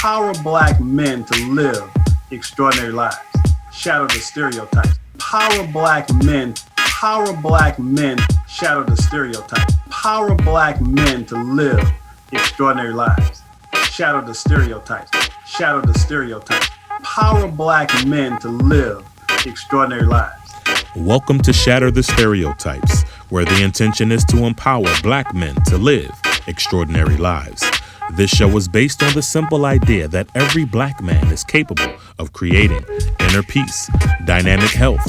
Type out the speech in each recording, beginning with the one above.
Empower Black men to live extraordinary lives. Shatter the stereotypes. Power Black men. Power Black men. Shatter the stereotypes. Power Black men to live extraordinary lives. Shatter the stereotypes. Shatter the stereotypes. Power Black men to live extraordinary lives. Welcome to Shatter the Stereotypes, where the intention is to empower Black men to live extraordinary lives. This show is based on the simple idea that every Black man is capable of creating inner peace, dynamic health,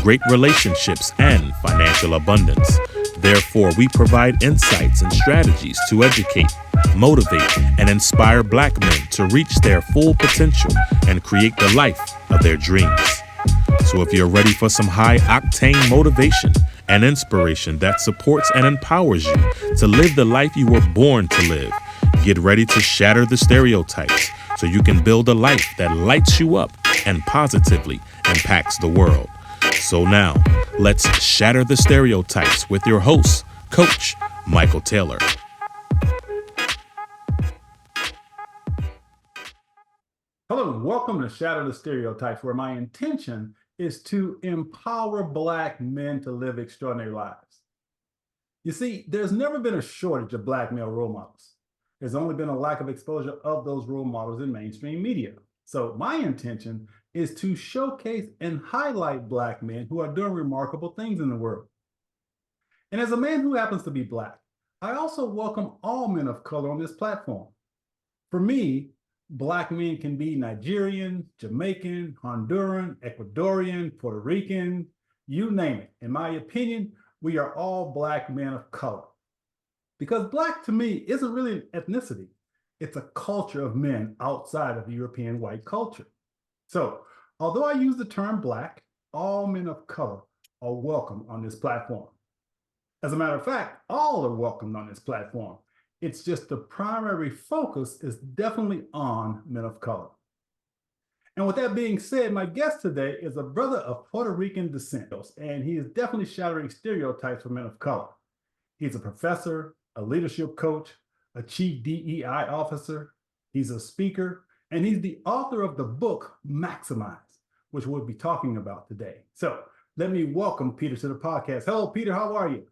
great relationships, and financial abundance. Therefore, we provide insights and strategies to educate, motivate, and inspire Black men to reach their full potential and create the life of their dreams. So if you're ready for some high-octane motivation and inspiration that supports and empowers you to live the life you were born to live, get ready to shatter the stereotypes so you can build a life that lights you up and positively impacts the world. So now, let's shatter the stereotypes with your host, Coach Michael Taylor. Hello, welcome to Shatter the Stereotypes, where my intention is to empower Black men to live extraordinary lives. You see, there's never been a shortage of Black male role models. There's only been a lack of exposure of those role models in mainstream media. So my intention is to showcase and highlight Black men who are doing remarkable things in the world. And as a man who happens to be Black, I also welcome all men of color on this platform. For me, Black men can be Nigerian, Jamaican, Honduran, Ecuadorian, Puerto Rican, you name it. In my opinion, we are all Black men of color. Because Black to me isn't really an ethnicity. It's a culture of men outside of European white culture. So, although I use the term Black, all men of color are welcome on this platform. As a matter of fact, all are welcomed on this platform. It's just the primary focus is definitely on men of color. And with that being said, my guest today is a brother of Puerto Rican descent, and he is definitely shattering stereotypes for men of color. He's a professor, a leadership coach, a chief DEI officer, he's a speaker, and he's the author of the book Maximize, which we'll be talking about today. So let me welcome Peter to the podcast. Hello, Peter, how are you?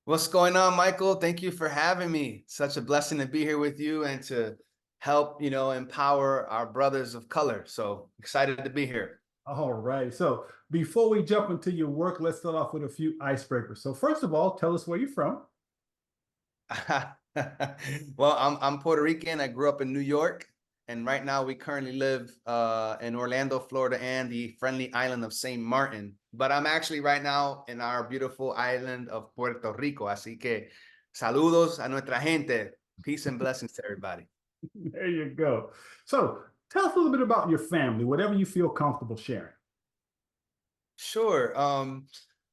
What's going on, Michael? Thank you for having me. Such a blessing to be here with you and to help, empower our brothers of color. So excited to be here. All right. So before we jump into your work, let's start off with a few icebreakers. So first of all, tell us where you're from. Well, I'm Puerto Rican. I grew up in New York. And right now we currently live in Orlando, Florida, and the friendly island of St. Martin. But I'm actually right now in our beautiful island of Puerto Rico. Así que saludos a nuestra gente. Peace and blessings to everybody. There you go. So tell us a little bit about your family, whatever you feel comfortable sharing. Sure.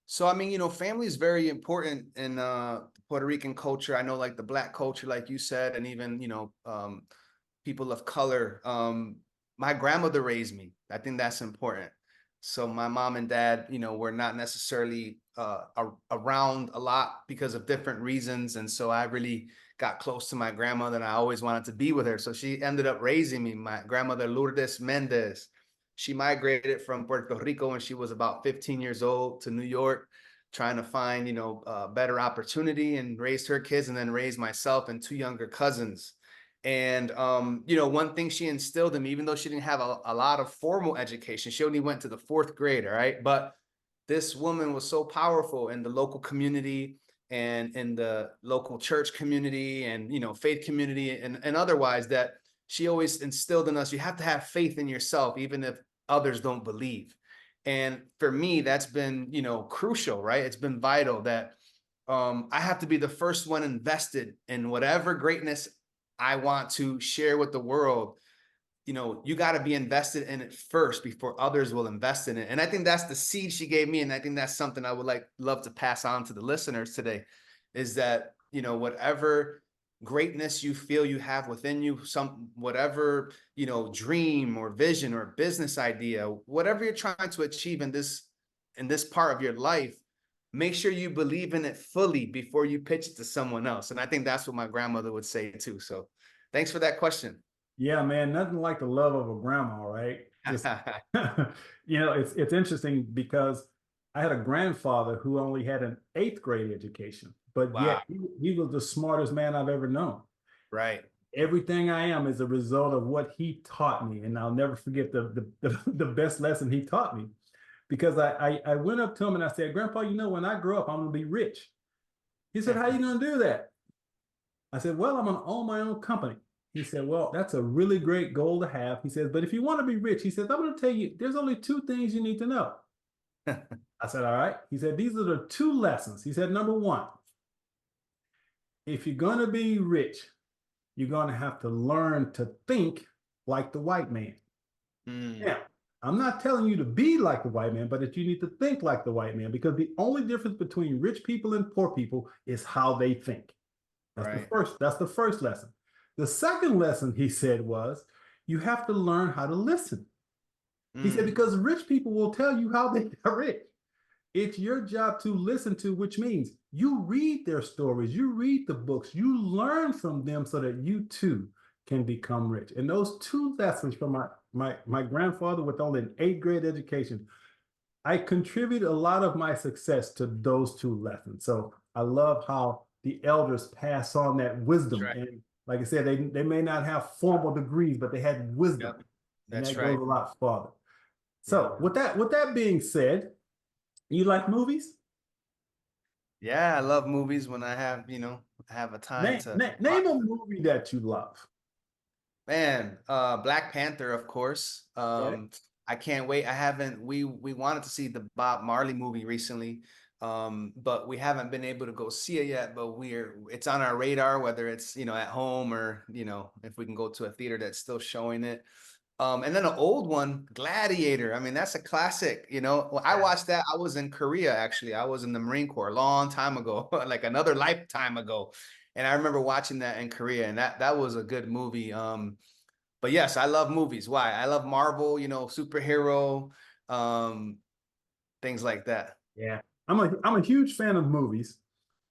So, family is very important in Puerto Rican culture. I know like the Black culture, like you said, and even, people of color. My grandmother raised me. I think that's important. So my mom and dad, were not necessarily around a lot because of different reasons. And so I really got close to my grandmother and I always wanted to be with her. So she ended up raising me. My grandmother, Lourdes Mendez, she migrated from Puerto Rico when she was about 15 years old to New York, trying to find, better opportunity, and raised her kids and then raised myself and two younger cousins. And, one thing she instilled in me, even though she didn't have a lot of formal education, she only went to the 4th grade, all right? But this woman was so powerful in the local community and in the local church community and, faith community and otherwise, that she always instilled in us, you have to have faith in yourself, even if others don't believe. And for me, that's been, crucial, right? It's been vital that I have to be the first one invested in whatever greatness I want to share with the world. You got to be invested in it first before others will invest in it. And I think that's the seed she gave me. And I think that's something I would love to pass on to the listeners today, is that, whatever greatness you feel you have within you, whatever, dream or vision or business idea, whatever you're trying to achieve in this part of your life, make sure you believe in it fully before you pitch it to someone else. And I think that's what my grandmother would say too. So thanks for that question. Yeah, man, nothing like the love of a grandma, right? Just it's interesting because I had a grandfather who only had an eighth grade education, but Wow. yet he was the smartest man I've ever known. Right. Everything I am is a result of what he taught me, and I'll never forget the best lesson he taught me because I went up to him and I said, Grandpa, when I grow up, I'm gonna be rich. He said, How you gonna do that? I said, Well, I'm gonna own my own company. He said, Well, that's a really great goal to have. He says, But if you want to be rich, he says, I'm gonna tell you, there's only two things you need to know. I said, All right. He said, These are the two lessons. He said, Number one, if you're gonna be rich, you're gonna have to learn to think like the white man. Mm, Now, I'm not telling you to be like the white man, but that you need to think like the white man because the only difference between rich people and poor people is how they think. right. That's the first lesson. The second lesson he said was you have to learn how to listen. He said Mm, because rich people will tell you how they got rich. It's your job to listen to, which means you read their stories, you read the books, you learn from them so that you too can become rich. And those two lessons from my grandfather with only an eighth grade education, I contribute a lot of my success to those two lessons. So I love how the elders pass on that that's wisdom. right. And like I said, they may not have formal degrees, but they had wisdom. Yep. And That's that goes right. a lot farther. Yep. So with that being said, you like movies? Yeah, I love movies when I have, have a time to Name watch a them. movie that you love. Man, Black Panther, of course. Okay. I can't wait. I haven't we wanted to see the Bob Marley movie recently. But we haven't been able to go see it yet, but it's on our radar, whether it's, at home or, if we can go to a theater that's still showing it. And then an old one, Gladiator. I mean, that's a classic, Well, I Yeah. watched that. I was in Korea, actually. I was in the Marine Corps a long time ago, like another lifetime ago. And I remember watching that in Korea, and that was a good movie. But yes, I love movies. Why? I love Marvel, superhero, um, things like that. Yeah. I'm a huge fan of movies.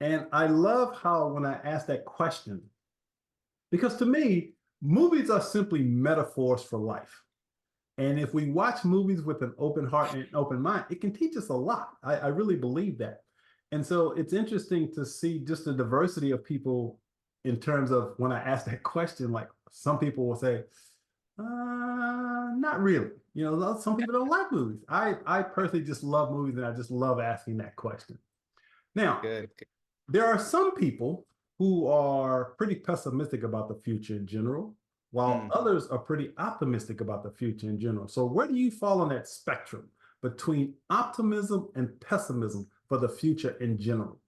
And I love how when I ask that question, because to me, movies are simply metaphors for life. And if we watch movies with an open heart and an open mind, it can teach us a lot. I really believe that. And so it's interesting to see just the diversity of people in terms of when I ask that question, like some people will say, not really. Some people don't like movies. I personally just love movies and I just love asking that question. Now, Good. there are some people who are pretty pessimistic about the future in general, while Mm. others are pretty optimistic about the future in general. So, where do you fall on that spectrum between optimism and pessimism for the future in general?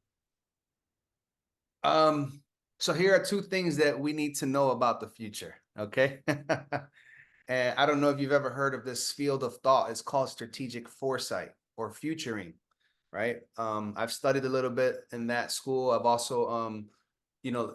So here are two things that we need to know about the future. Okay. And I don't know if you've ever heard of this field of thought. It's called strategic foresight or futuring, right? I've studied a little bit in that school. I've also,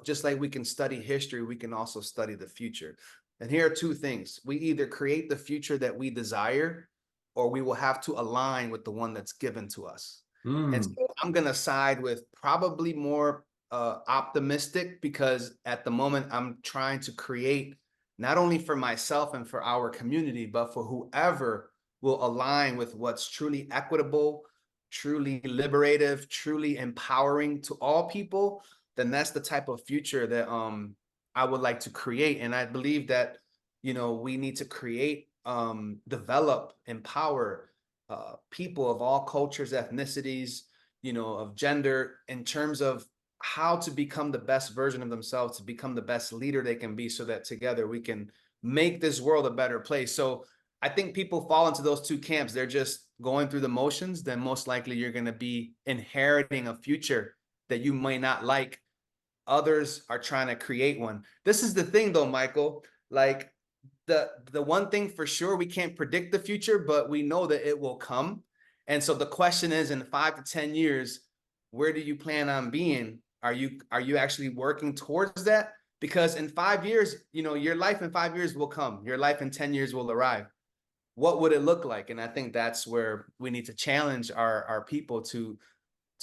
just like we can study history, we can also study the future. And here are two things. We either create the future that we desire, or we will have to align with the one that's given to us. And Mm, so I'm going to side with probably more optimistic, because at the moment I'm trying to create not only for myself and for our community, but for whoever will align with what's truly equitable, truly liberative, truly empowering to all people. Then that's the type of future that I would like to create. And I believe that, we need to create, develop, empower people of all cultures, ethnicities, of gender, in terms of how to become the best version of themselves, to become the best leader they can be, so that together we can make this world a better place. So I think people fall into those two camps. They're just going through the motions. Then most likely you're going to be inheriting a future that you might not like. Others are trying to create one. This is the thing though, Michael, like the one thing for sure, we can't predict the future, but we know that it will come. And so the question is, in 5 to 10 years, where do you plan on being? Are you actually working towards that? Because in 5 years, your life in 5 years will come. Your life in 10 years will arrive. What would it look like? And I think that's where we need to challenge our people to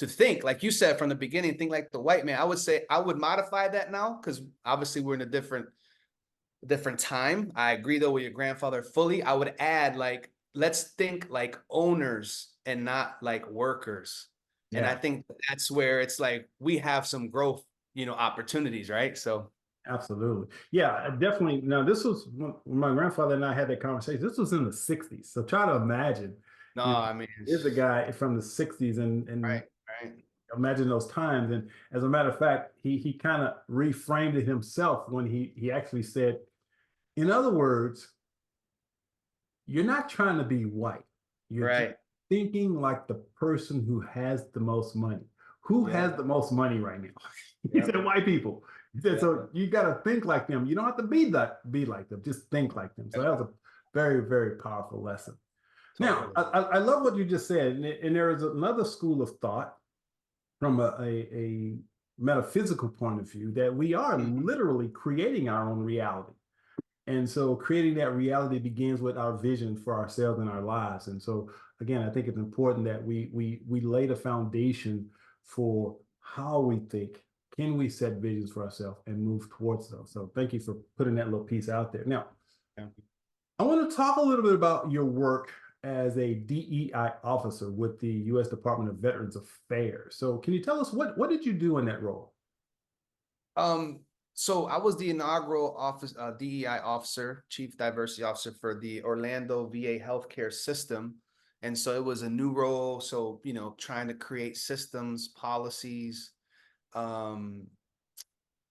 think, like you said from the beginning, think like the white man. I would say I would modify that now, because obviously we're in a different different time. I agree though with your grandfather fully. I would add, like, let's think like owners and not like workers. And I Yeah, think that's where it's like we have some growth, opportunities, right? So absolutely. Yeah, definitely. Now, this was when my grandfather and I had that conversation. This was in the 60s. So try to imagine, no, you know, I mean, here's a guy from the 60s and right, right, imagine those times. And as a matter of fact, he kind of reframed it himself when he actually said, in other words, you're not trying to be white. You're just right. thinking like the person who has the most money. Who has Yep, the most money right now? He yep, said white people. He said, yep, so you got to think like them. You don't have to be like them. Just think like them. So yep, that was a very, very powerful lesson. Now, totally. I love what you just said. And there is another school of thought from a metaphysical point of view that we are Mhm. literally creating our own reality. And so creating that reality begins with our vision for ourselves and our lives. And so again, I think it's important that we lay the foundation for how we think. Can we set visions for ourselves and move towards those? So thank you for putting that little piece out there. Now, Yeah. I want to talk a little bit about your work as a DEI officer with the U.S. Department of Veterans Affairs. So can you tell us what did you do in that role? Um, so I was the inaugural office DEI officer, chief diversity officer for the Orlando VA healthcare system. And so it was a new role. So, trying to create systems, policies, um,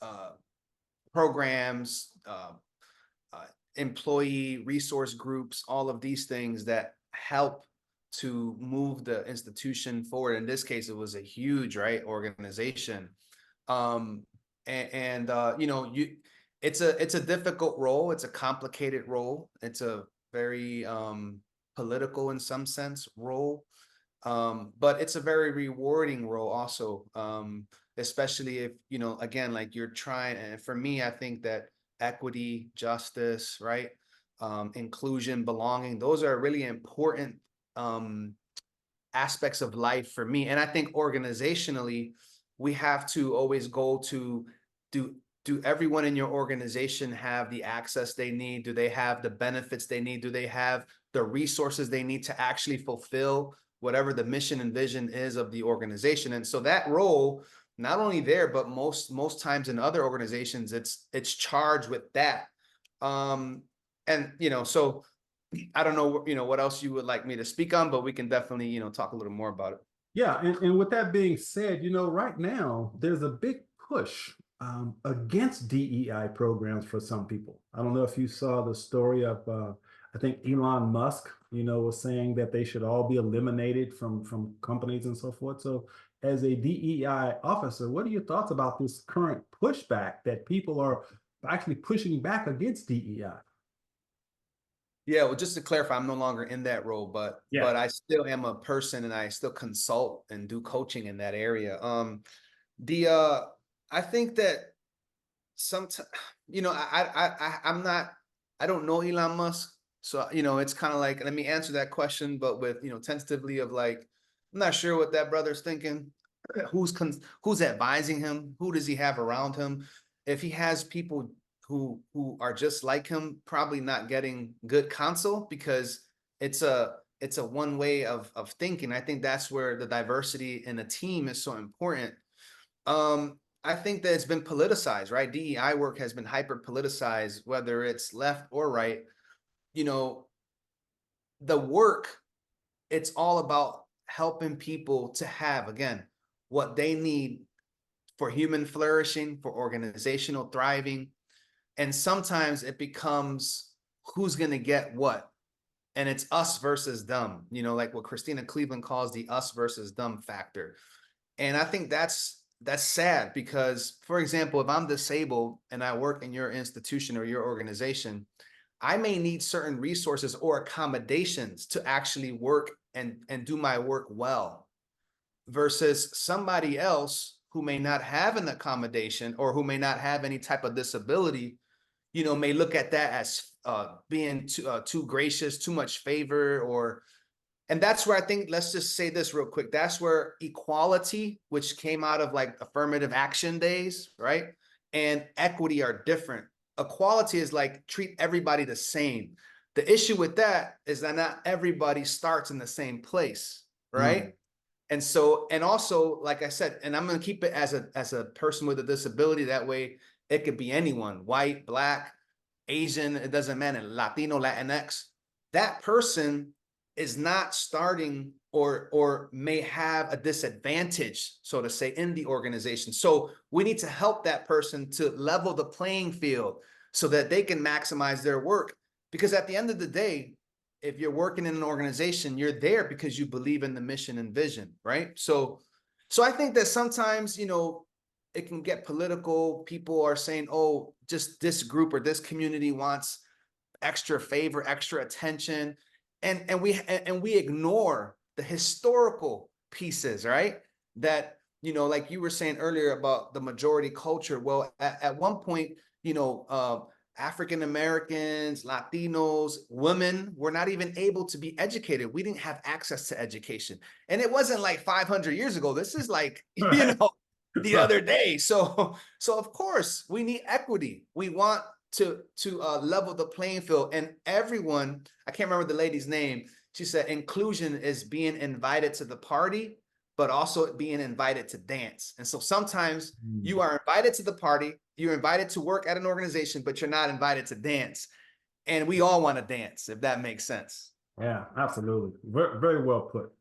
uh, programs, uh, employee resource groups, all of these things that help to move the institution forward. In this case, it was a huge, right, organization. Um, and it's a difficult role. It's a complicated role. It's a very political in some sense role. But it's a very rewarding role also, especially if, again, like you're trying, and for me, I think that equity, justice, right? Inclusion, belonging, those are really important um, aspects of life for me. And I think organizationally, we have to always go to do do everyone in your organization have the access they need? Do they have the benefits they need? Do they have the resources they need to actually fulfill whatever the mission and vision is of the organization? And so that role, not only there, but most times in other organizations, it's charged with that. Um, and so I don't know, what else you would like me to speak on, but we can definitely, talk a little more about it. Yeah, and with that being said, right now there's a big push against DEI programs for some people. I don't know if you saw the story of, I think Elon Musk, was saying that they should all be eliminated from companies and so forth. So, as a DEI officer, what are your thoughts about this current pushback that people are actually pushing back against DEI? Yeah, well, just to clarify, I'm no longer in that role, but Yeah. I still am a person and I still consult and do coaching in that area. The I think that sometimes, I'm not, I don't know Elon Musk, so it's kind of like, let me answer that question, but with tentatively of like, I'm not sure what that brother's thinking. Who's advising him? Who does he have around him? If he has people who are just like him, probably not getting good counsel, because it's a one way of thinking. I think that's where the diversity in a team is so important. I think that it's been politicized, right? DEI work has been hyper politicized, whether it's left or right. You know, the work, it's all about helping people to have, again, what they need for human flourishing, for organizational thriving. And sometimes it becomes who's going to get what. And it's us versus them, like what Christina Cleveland calls the us versus them factor. And I think that's sad because, for example, if I'm disabled and I work in your institution or your organization, I may need certain resources or accommodations to actually work and do my work well, versus somebody else who may not have an accommodation or who may not have any type of disability, may look at that as being too gracious, too much favor, and that's where I think, let's just say this real quick. That's where equality, which came out of like affirmative action days, right? And equity are different. equality is like treat everybody the same. The issue with that is that not everybody starts in the same place, right? Mm. And so, and also, like I said, and I'm going to keep it as a person with a disability. That way, it could be anyone, white, black, Asian, it doesn't matter, Latino, Latinx. That person is not starting or may have a disadvantage, so to say, in the organization. So we need to help that person to level the playing field so that they can maximize their work. Because at the end of the day, if you're working in an organization, you're there because you believe in the mission and vision, right? So I think that sometimes, it can get political. People are saying, oh, just this group or this community wants extra favor, extra attention. And we ignore the historical pieces, right? That, like you were saying earlier about the majority culture. Well, at one point, African Americans, Latinos, women were not even able to be educated. We didn't have access to education. And it wasn't like 500 years ago. This is like, Right. the Right. other day. So of course we need equity. We want to level the playing field, and everyone, I can't remember the lady's name. She said inclusion is being invited to the party, but also being invited to dance. And so sometimes Mm. you are invited to the party, you're invited to work at an organization, but you're not invited to dance. And we all want to dance, if that makes sense. Yeah, absolutely. Very, very well put.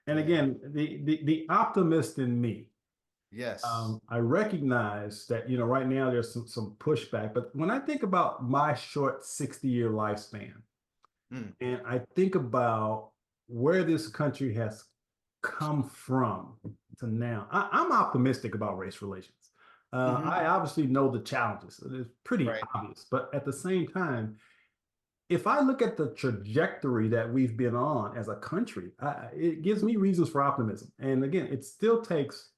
And Yeah. again, the optimist in me, Yes. I recognize that, right now there's some pushback, but when I think about my short 60-year lifespan, Mm. and I think about where this country has come from to now, I'm optimistic about race relations. Mhm. I obviously know the challenges. It's pretty Right. obvious, but at the same time, if I look at the trajectory that we've been on as a country, it gives me reasons for optimism. And again, it still takes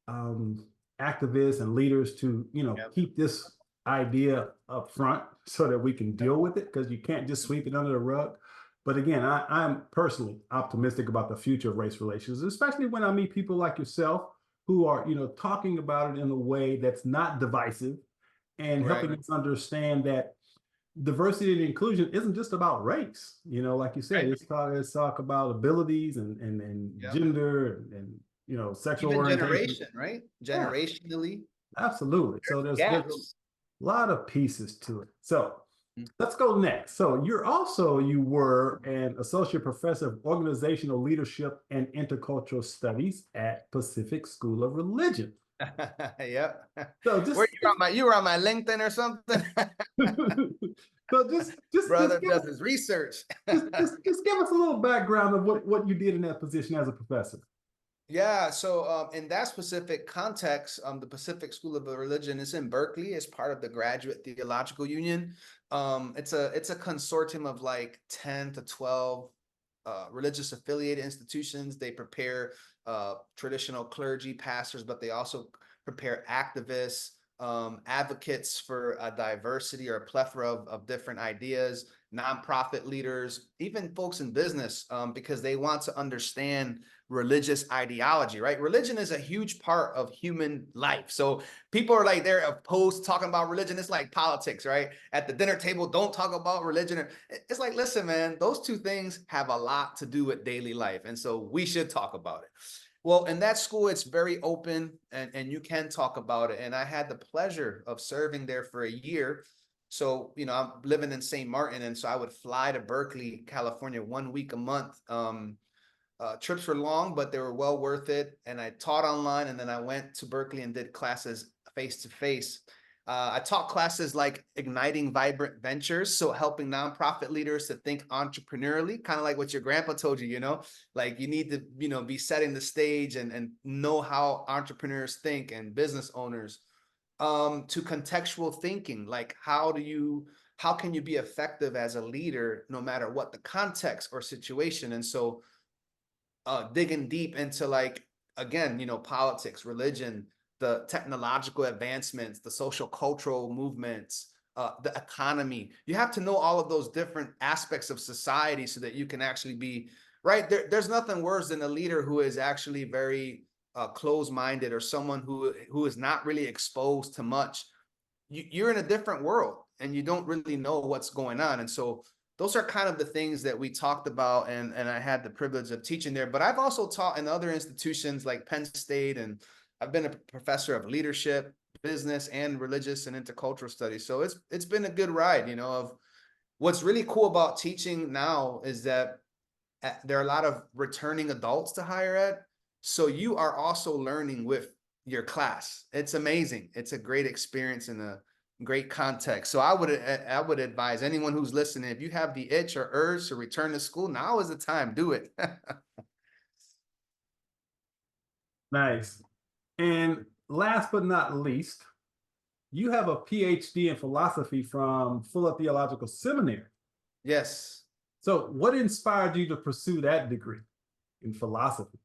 um, activists and leaders to, Yep. keep this idea up front so that we can deal with it, because you can't just sweep it under the rug. But again, I'm personally optimistic about the future of race relations, especially when I meet people like yourself who are, talking about it in a way that's not divisive and Right. helping us understand that diversity and inclusion isn't just about race. Like you said, Right. it's talk about abilities and Yep. gender and sexual Even orientation. generation, right? Yeah, Generationally, absolutely. So there's a gaps. lot of pieces to it. So Mm. let's go next. So you were an associate professor of organizational leadership and intercultural studies at Pacific School of Religion. Yep. So Where you were on my LinkedIn or something? so just Brother give does us his research. just give us a little background of what you did in that position as a professor. Yeah, so in that specific context, the Pacific School of Religion is in Berkeley. It's part of the Graduate Theological Union. It's a consortium of like 10 to 12 religious affiliated institutions. They prepare traditional clergy, pastors, but they also prepare activists, advocates for a diversity or a plethora of different ideas, nonprofit leaders, even folks in business, because they want to understand religious ideology, right? Religion is a huge part of human life. So people are like, they're opposed to talking about religion. It's like politics, right? At the dinner table, don't talk about religion. It's like, listen, man, those two things have a lot to do with daily life. And so we should talk about it. Well, in that school, it's very open and you can talk about it. And I had the pleasure of serving there for a year. So, I'm living in St. Martin. And so I would fly to Berkeley, California, 1 week a month. Trips were long, but they were well worth it. And I taught online, and then I went to Berkeley and did classes face to face. I taught classes like igniting vibrant ventures, so helping nonprofit leaders to think entrepreneurially, kind of like what your grandpa told you. Like you need to, be setting the stage and know how entrepreneurs think and business owners. To contextual thinking, like how can you be effective as a leader no matter what the context or situation? And so digging deep into like, again, politics, religion, the technological advancements, the social cultural movements, the economy. You have to know all of those different aspects of society so that you can actually be right. There's nothing worse than a leader who is actually very closed-minded, or someone who is not really exposed to much. You're in a different world. and you don't really know what's going on. And so those are kind of the things that we talked about, and I had the privilege of teaching there. But I've also taught in other institutions like Penn State, and I've been a professor of leadership, business, and religious and intercultural studies. So it's been a good ride, you know. Of what's really cool about teaching now is that there are a lot of returning adults to higher ed. So you are also learning with your class. It's amazing. It's a great experience and a great context. So I would advise anyone who's listening, if you have the itch or urge to return to school, now is the time. Do it. Nice. And last but not least, you have a PhD in philosophy from Fuller Theological Seminary. Yes. So, what inspired you to pursue that degree in philosophy?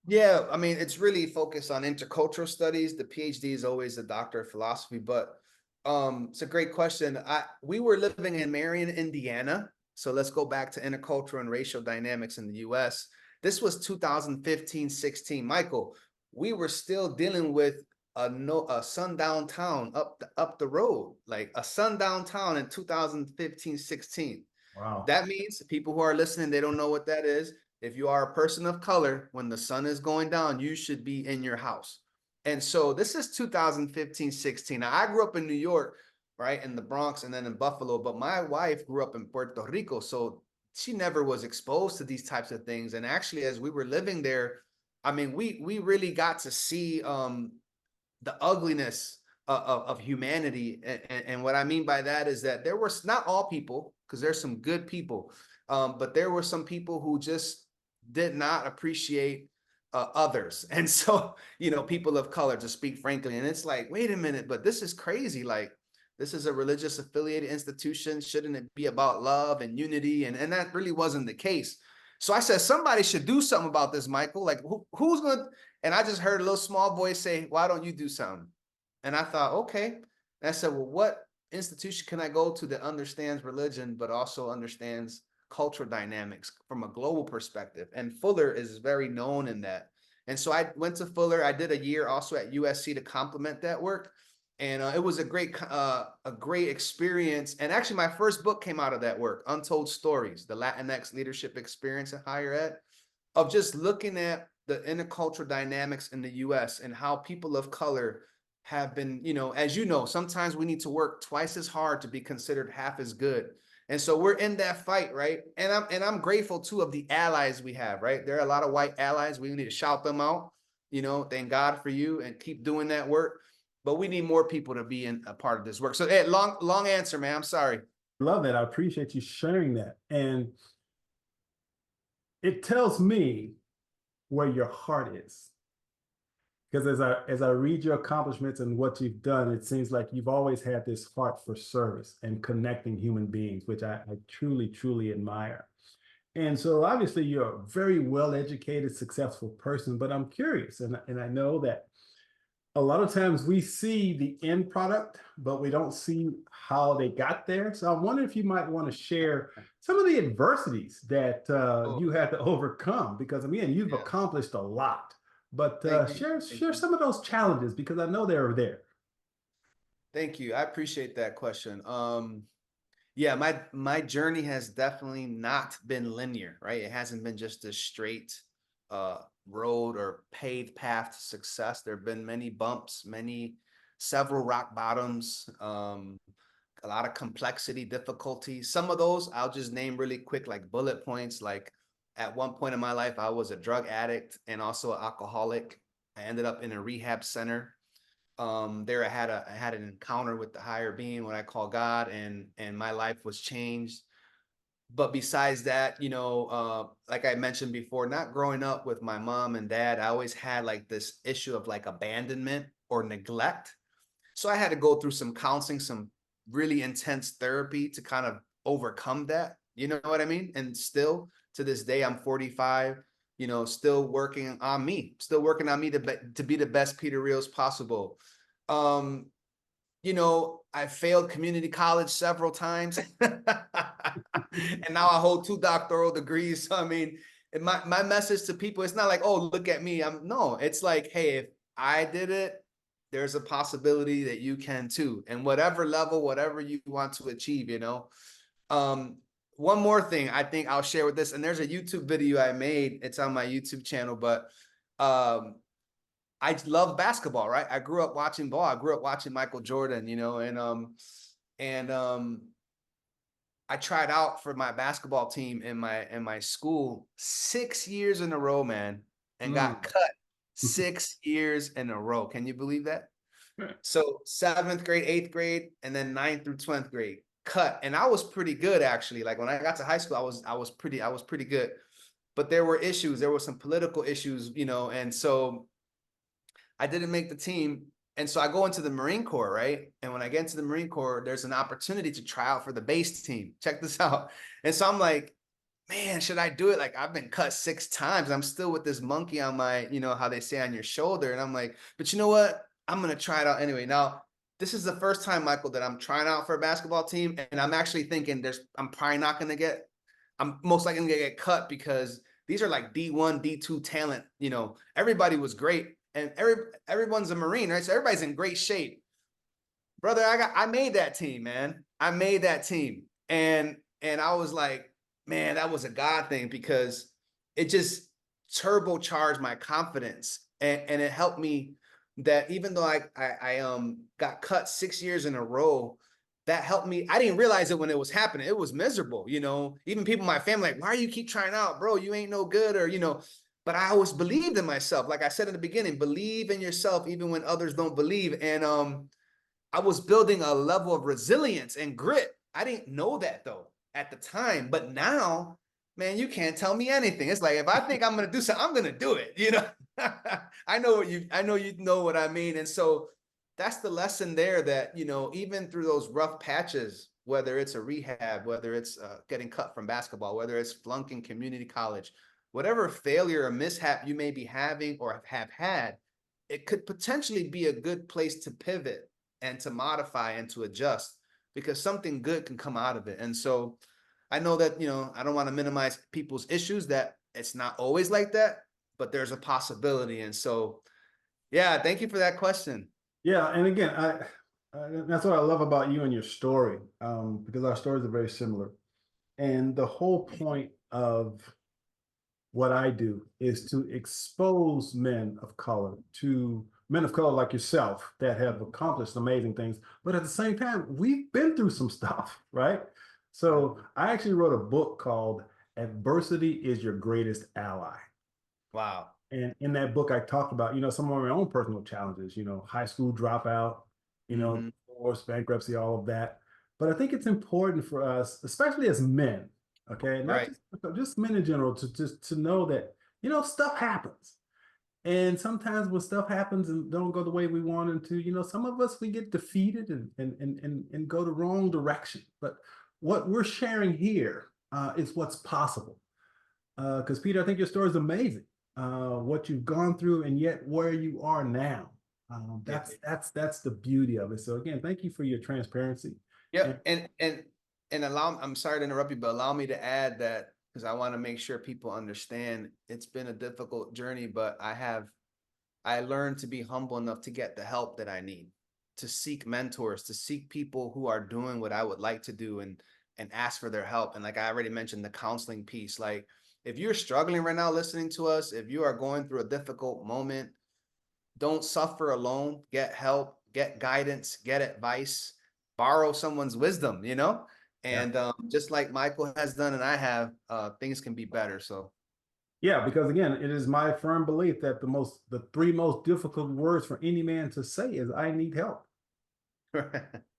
Yeah, I mean, it's really focused on intercultural studies. The PhD is always a doctor of philosophy, but it's a great question. We were living in Marion, Indiana. So let's go back to intercultural and racial dynamics in the US. This was 2015, 16. Michael, we were still dealing with a sundown town up the road, like a sundown town in 2015, 16. Wow. That means people who are listening, they don't know what that is. If you are a person of color, when the sun is going down, you should be in your house. And so this is 2015, 16. Now, I grew up in New York, right, in the Bronx and then in Buffalo, but my wife grew up in Puerto Rico. So she never was exposed to these types of things. And actually, as we were living there, I mean, we really got to see the ugliness of humanity. And what I mean by that is that there were not all people, because there's some good people, but there were some people who just did not appreciate others. And so, you know, people of color, to speak frankly, and it's like, wait a minute, but this is crazy. Like, this is a religious affiliated institution. Shouldn't it be about love and unity? And that really wasn't the case. So I said, somebody should do something about this, Michael. Like, who's going to, and I just heard a little small voice say, why don't you do something? And I thought, okay. And I said, well, what institution can I go to that understands religion, but also understands cultural dynamics from a global perspective? And Fuller is very known in that. And so I went to Fuller. I did a year also at USC to complement that work. And it was a great experience. And actually, my first book came out of that work, Untold Stories, the Latinx leadership experience in higher ed, of just looking at the intercultural dynamics in the US and how people of color have been, you know, as you know, sometimes we need to work twice as hard to be considered half as good. And so we're in that fight, right? And I'm grateful too of the allies we have, right? There are a lot of white allies. We need to shout them out, you know, thank God for you, and keep doing that work. But we need more people to be in a part of this work. So hey, long answer, man. I'm sorry. Love that. I appreciate you sharing that. And it tells me where your heart is. Because as I read your accomplishments and what you've done, it seems like you've always had this heart for service and connecting human beings, which I truly, truly admire. And so obviously you're a very well-educated, successful person, but I'm curious, and I know that a lot of times we see the end product, but we don't see how they got there. So I wonder if you might want to share some of the adversities that you had to overcome, because again, you've accomplished a lot. But share some of those challenges, because I know they were there. Thank you. I appreciate that question. Yeah, my journey has definitely not been linear, right? It hasn't been just a straight road or paved path to success. There have been many bumps, several rock bottoms, a lot of complexity, difficulty. Some of those I'll just name really quick, like bullet points. Like, at one point in my life, I was a drug addict and also an alcoholic. I ended up in a rehab center. There I had an encounter with the higher being, what I call God, and my life was changed. But besides that, you know, like I mentioned before, not growing up with my mom and dad, I always had like this issue of like abandonment or neglect. So I had to go through some counseling, some really intense therapy to kind of overcome that. You know what I mean? And still to this day, I'm 45, you know, still working on me to be the best Peter Rios possible. You know, I failed community college several times and now I hold 2 doctoral degrees. So, I mean, my message to people, it's not like, oh, look at me. No, it's like, hey, if I did it, there's a possibility that you can too. And whatever level, whatever you want to achieve, you know. One more thing I think I'll share with this, and there's a YouTube video I made. It's on my YouTube channel, but I love basketball, right? I grew up watching ball. I grew up watching Michael Jordan, you know, and I tried out for my basketball team in my school 6 years in a row, man, and got Mm. cut 6 years in a row. Can you believe that? So 7th grade, 8th grade, and then 9th through 12th grade cut. And I was pretty good, actually. Like when I got to high school, I was pretty good. But there were issues. There were some political issues, you know, and so I didn't make the team. And so I go into the Marine Corps, right? And when I get into the Marine Corps, there's an opportunity to try out for the base team. Check this out. And so I'm like, man, should I do it? Like, I've been cut 6 times. I'm still with this monkey on my, you know, how they say on your shoulder. And I'm like, but you know what? I'm going to try it out anyway. Now, this is the first time, Michael, that I'm trying out for a basketball team. And I'm actually thinking I'm probably not going to I'm most likely going to get cut because these are like D1, D2 talent. You know, everybody was great. And everyone's a Marine, right? So everybody's in great shape. Brother, I made that team, man. I made that team. And I was like, man, that was a God thing because it just turbocharged my confidence. And it helped me that even though I got cut 6 years in a row, that helped me. I didn't realize it when it was happening. It was miserable, you know. Even people in my family, like, why do you keep trying out, bro? You ain't no good, or, you know. But I always believed in myself. Like I said in the beginning, believe in yourself even when others don't believe. And I was building a level of resilience and grit. I didn't know that though at the time, but now, man, you can't tell me anything. It's like if I think I'm gonna do something, I'm gonna do it. You know, I know you know what I mean. And so that's the lesson there that, you know, even through those rough patches, whether it's a rehab, whether it's getting cut from basketball, whether it's flunking community college, whatever failure or mishap you may be having or have had, it could potentially be a good place to pivot and to modify and to adjust because something good can come out of it. And so I know that, you know, I don't want to minimize people's issues, that it's not always like that, but there's a possibility. And so, yeah, thank you for that question. Yeah, and again, that's what I love about you and your story, because our stories are very similar. And the whole point of what I do is to expose men of color to men of color like yourself that have accomplished amazing things. But at the same time, we've been through some stuff, right? So I actually wrote a book called Adversity is Your Greatest Ally. Wow. And in that book, I talked about, some of my own personal challenges, high school dropout, divorce, bankruptcy, all of that. But I think it's important for us, especially as men, okay, not Right. just men in general, to know that, stuff happens. And sometimes when stuff happens and don't go the way we want them to, some of us, we get defeated and go the wrong direction. But what we're sharing here is what's possible. Because Peter, I think your story is amazing. What you've gone through and yet where you are now. That's the beauty of it. So again, thank you for your transparency. Yeah, and I'm sorry to interrupt you, but allow me to add that because I want to make sure people understand it's been a difficult journey, but I learned to be humble enough to get the help that I need, to seek mentors, to seek people who are doing what I would like to do and ask for their help. And like I already mentioned, the counseling piece, like if you're struggling right now listening to us, if you are going through a difficult moment, don't suffer alone. Get help, get guidance, get advice, borrow someone's wisdom, and just like Michael has done and I have, things can be better. So yeah, because again, it is my firm belief that the 3 most difficult words for any man to say is I need help.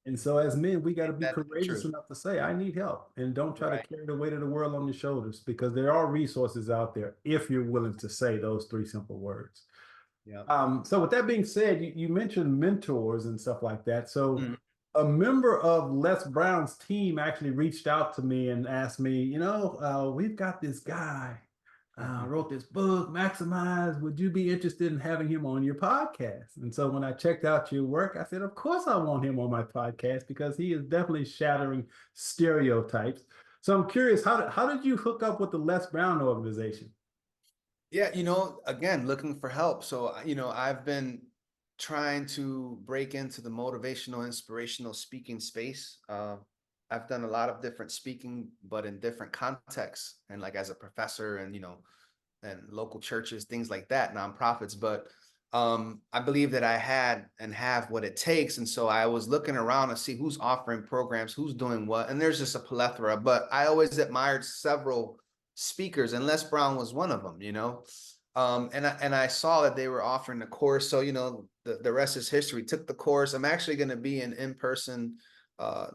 And so as men, we got to be courageous enough to say, I need help, and don't try to carry the weight of the world on your shoulders, because there are resources out there if you're willing to say those 3 simple words. Yeah. So with that being said, you mentioned mentors and stuff like that. So a member of Les Brown's team actually reached out to me and asked me, we've got this guy, wrote this book, Maximize. Would you be interested in having him on your podcast? And so when I checked out your work, I said, of course I want him on my podcast, because he is definitely shattering stereotypes. So I'm curious, how did you hook up with the Les Brown organization? Yeah, again, looking for help. So, I've been trying to break into the motivational, inspirational speaking space. I've done a lot of different speaking, but in different contexts, and like as a professor, and and local churches, things like that, nonprofits. But I believe that I had and have what it takes. And so I was looking around to see who's offering programs, who's doing what. And there's just a plethora, but I always admired several speakers, and Les Brown was one of them, and I saw that they were offering the course. So, the rest is history. Took the course. I'm actually going to be an uh,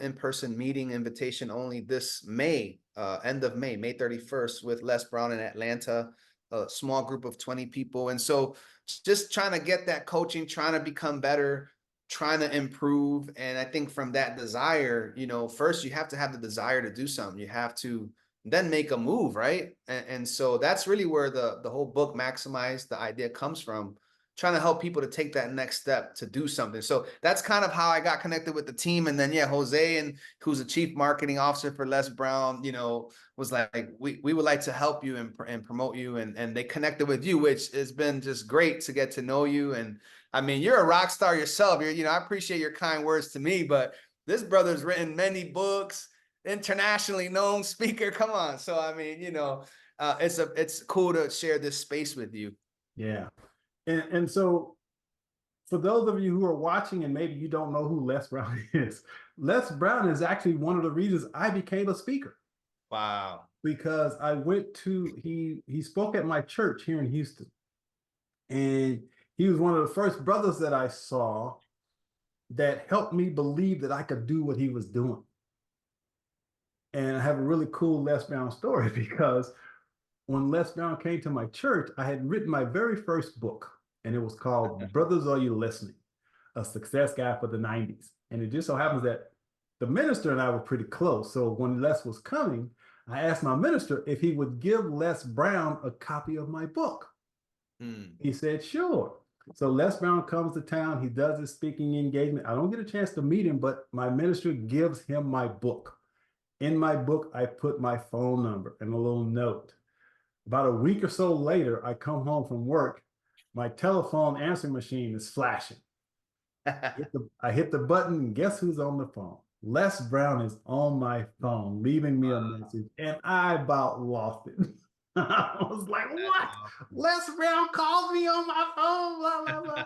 in-person meeting invitation only this May, end of May 31st, with Les Brown in Atlanta, a small group of 20 people. And so just trying to get that coaching, trying to become better, trying to improve. And I think from that desire, first you have to have the desire to do something. You have to then make a move, right? And so that's really where the whole book Maximize, the idea comes from, trying to help people to take that next step to do something. So that's kind of how I got connected with the team. And then, Jose, and who's the chief marketing officer for Les Brown, was like, we would like to help you and promote you. And they connected with you, which has been just great to get to know you. And I mean, you're a rock star yourself. I appreciate your kind words to me, but this brother's written many books, internationally known speaker. Come on. So, I mean, it's cool to share this space with you. Yeah. And so for those of you who are watching and maybe you don't know who Les Brown is, Les Brown is actually one of the reasons I became a speaker. Wow. Because I went to, he spoke at my church here in Houston. And he was one of the first brothers that I saw that helped me believe that I could do what he was doing. And I have a really cool Les Brown story, because when Les Brown came to my church, I had written my very first book, and it was called Brothers, Are You Listening? A Success Guide for the 90s. And it just so happens that the minister and I were pretty close. So when Les was coming, I asked my minister if he would give Les Brown a copy of my book. He said, sure. So Les Brown comes to town. He does his speaking engagement. I don't get a chance to meet him, but my minister gives him my book. In my book, I put my phone number and a little note. About a week or so later, I come home from work. My telephone answering machine is flashing. I hit the button, and guess who's on the phone? Les Brown is on my phone, leaving me a message, and I about lost it. I was like, what? Les Brown called me on my phone, blah, blah, blah.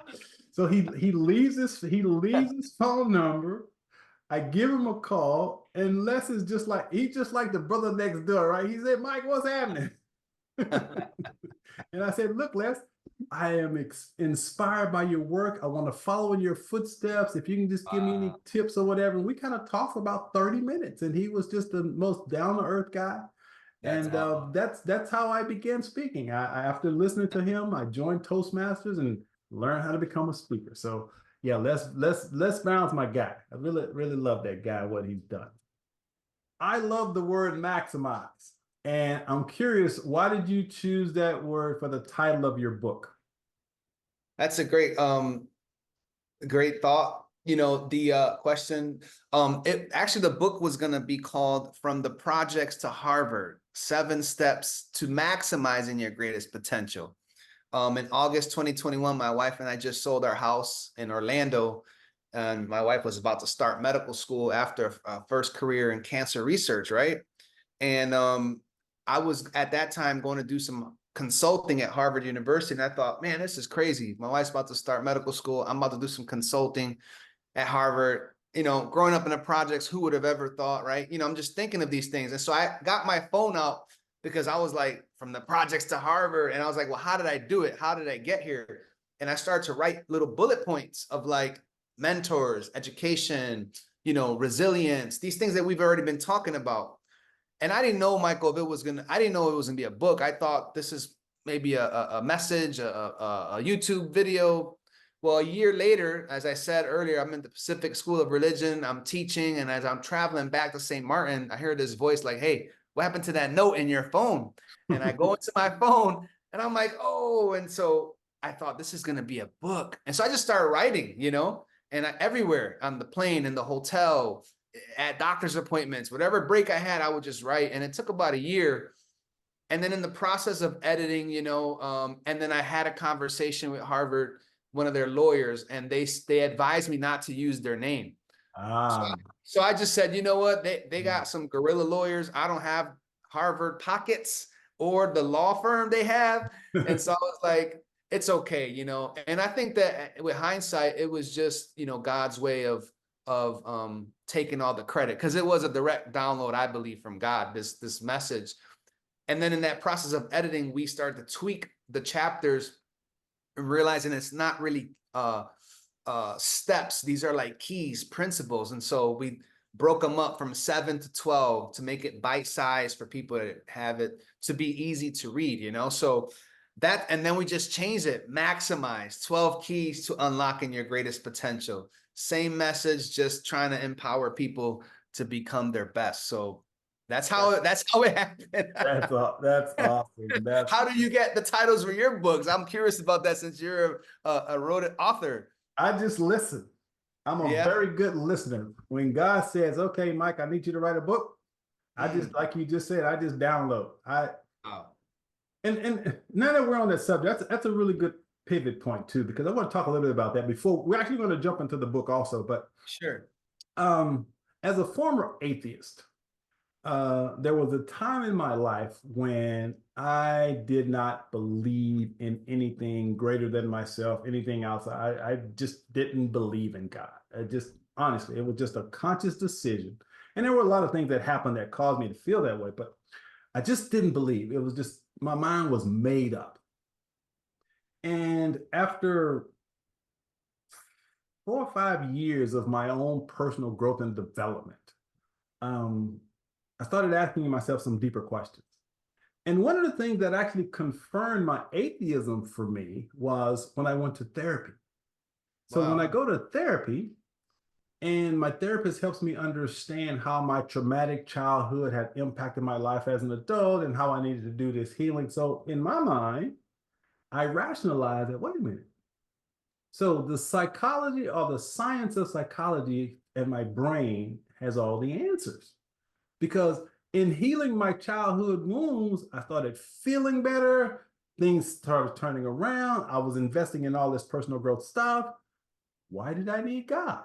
So he leaves his phone number. I give him a call, and Les is just like the brother next door, right? He said, Mike, what's happening? And I said, look, Les, I am inspired by your work. I want to follow in your footsteps. If you can just give me any tips or whatever. And we kind of talked for about 30 minutes, and he was just the most down-to-earth guy. That's how I began speaking. After listening to him, I joined Toastmasters and learned how to become a speaker. So yeah, Les Brown's my guy. I really love that guy, what he's done. I love the word maximize. And I'm curious, why did you choose that word for the title of your book? That's a great thought. The question, the book was going to be called From the Projects to Harvard, 7 Steps to Maximizing Your Greatest Potential. In August 2021, my wife and I just sold our house in Orlando, and my wife was about to start medical school after a first career in cancer research, right? And I was at that time going to do some consulting at Harvard University, and I thought, man, this is crazy. My wife's about to start medical school. I'm about to do some consulting at Harvard. Growing up in the projects, who would have ever thought, right? I'm just thinking of these things. And so I got my phone out, because I was like, from the projects to Harvard. And I was like, well, how did I do it? How did I get here? And I started to write little bullet points of like mentors, education, resilience, these things that we've already been talking about. And I didn't know, Michael, I didn't know it was gonna be a book. I thought this is maybe a message, a YouTube video. Well, a year later, as I said earlier, I'm in the Pacific School of Religion. I'm teaching. And as I'm traveling back to St. Martin, I hear this voice like, hey, what happened to that note in your phone? And I go into my phone and I'm like, oh, and so I thought this is going to be a book. And so I just started writing, and everywhere on the plane, in the hotel, at doctor's appointments, whatever break I had, I would just write. And it took about a year. And then in the process of editing, and then I had a conversation with Harvard, one of their lawyers, and they advised me not to use their name. Ah, So I just said, you know what? They got some guerrilla lawyers. I don't have Harvard pockets or the law firm they have. And so I was like, it's okay, you know. And I think that with hindsight, it was just, you know, God's way of taking all the credit, because it was a direct download, I believe, from God, this message. And then in that process of editing, we started to tweak the chapters and realizing it's not really steps. These are like keys, principles. And so we broke them up from 7 to 12 to make it bite-sized for people to have it to be easy to read, you know? So that, and then we just changed it, maximize 12 keys to unlocking your greatest potential. Same message, just trying to empower people to become their best. So that's how it happened. that's awesome. How do you get the titles for your books? I'm curious about that, since you're a wrote author. I just listen. I'm a Yeah. very good listener. When God says, "Okay, Mike, I need you to write a book," I just, like you just said, I just download. And now that we're on that subject, that's a really good pivot point too, because I want to talk a little bit about that before we're actually going to jump into the book also. But Sure. as a former atheist, there was a time in my life when I did not believe in anything greater than myself, anything else. I just didn't believe in God. I just, honestly, it was just a conscious decision. And there were a lot of things that happened that caused me to feel that way, but I just didn't believe. It was just, my mind was made up. And after 4 or 5 years of my own personal growth and development, I started asking myself some deeper questions. And one of the things that actually confirmed my atheism for me was when I went to therapy. So when I go to therapy, and my therapist helps me understand how my traumatic childhood had impacted my life as an adult and how I needed to do this healing. So in my mind, I rationalized that, wait a minute. So the psychology, or the science of psychology, and my brain has all the answers. Because in healing my childhood wounds, I started feeling better. Things started turning around. I was investing in all this personal growth stuff. Why did I need God?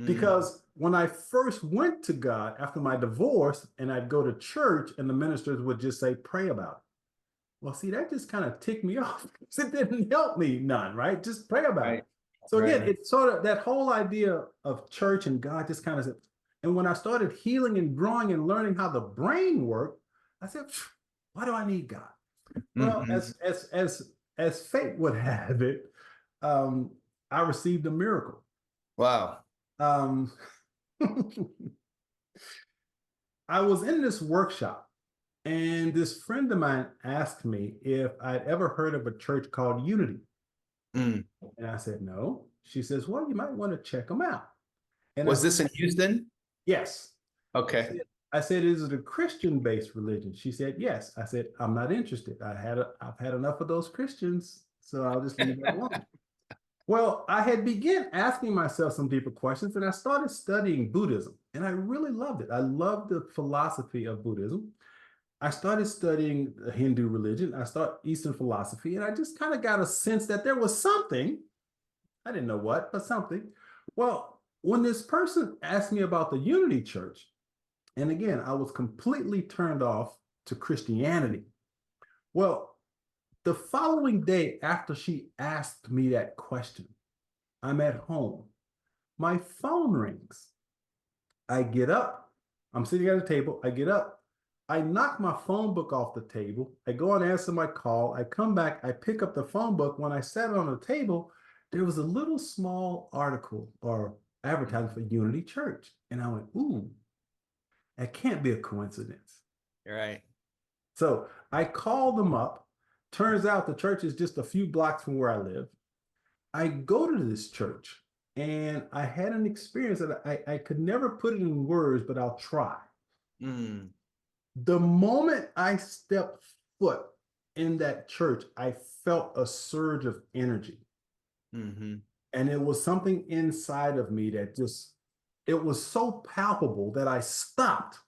Because when I first went to God after my divorce, and I'd go to church and the ministers would just say, pray about it. Well, see, that just kind of ticked me off. It didn't help me none, right? Just pray about it. So again, it's sort of that whole idea of church and God just kind of said, and when I started healing and growing and learning how the brain worked, I said, why do I need God? Well, as fate would have it, I received a miracle. Wow. I was in this workshop, and this friend of mine asked me if I'd ever heard of a church called Unity. And I said, no. She says, well, you might want to check them out. And was this in Houston? Yes. Okay. I said, is it a Christian-based religion? She said, yes. I said, I'm not interested. I've had enough of those Christians, so I'll just leave it alone. Well, I had begun asking myself some deeper questions, and I started studying Buddhism, and I really loved it. I loved the philosophy of Buddhism. I started studying the Hindu religion. I started Eastern philosophy, and I just kind of got a sense that there was something. I didn't know what, but something. Well, when this person asked me about the Unity Church, and again, I was completely turned off to Christianity. Well, the following day after she asked me that question, I'm at home. My phone rings. I get up. I'm sitting at a table. I get up. I knock my phone book off the table. I go and answer my call. I come back. I pick up the phone book. When I sat on the table, there was a little small article or advertising for Unity Church. And I went, ooh, that can't be a coincidence. You're right. So I called them up. Turns out the church is just a few blocks from where I live. I go to this church, and I had an experience that I could never put it in words, but I'll try. The moment I stepped foot in that church, I felt a surge of energy. And it was something inside of me that just, it was so palpable that I stopped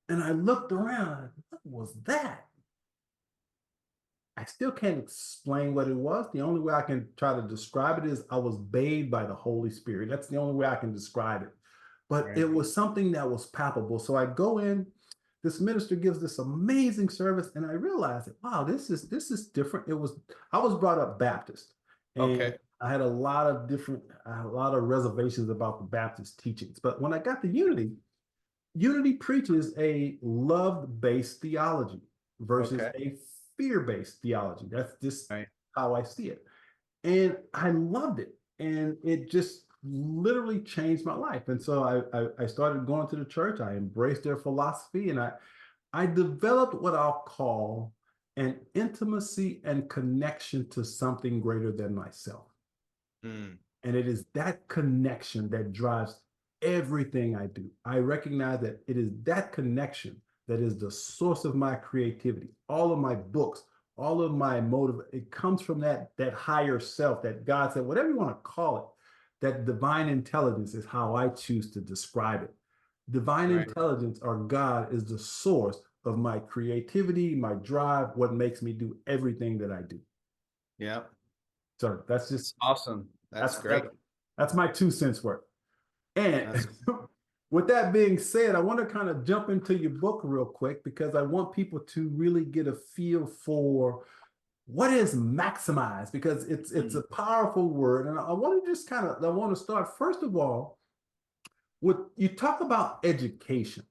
and I looked around. What was that? I still can't explain what it was. The only way I can try to describe it is I was bathed by the Holy Spirit. That's the only way I can describe it. But Right. it was something that was palpable. So I go in, this minister gives this amazing service, and I realized that, wow, this is different. I was brought up Baptist, and Okay. I had a lot of reservations about the Baptist teachings. But when I got to Unity, Unity preaches a love-based theology versus Okay. a fear-based theology. That's just Right. how I see it. And I loved it. And it just literally changed my life. And so I started going to the church. I embraced their philosophy, and I developed what I'll call an intimacy and connection to something greater than myself. Mm. And it is that connection that drives everything I do. I recognize that it is that connection that is the source of my creativity. All of my books, all of my motive, it comes from that higher self that God said, whatever you want to call it, that divine intelligence is how I choose to describe it. Divine Right. intelligence or God is the source of my creativity, my drive, what makes me do everything that I do. Yeah. So that's just That's awesome. That's that's that great. that's my 2 cents worth. And That's with that being said, I want to kind of jump into your book real quick because I want people to really get a feel for what is maximize, because it's mm, a powerful word. And I want to just I want to start first of all with you talk about education.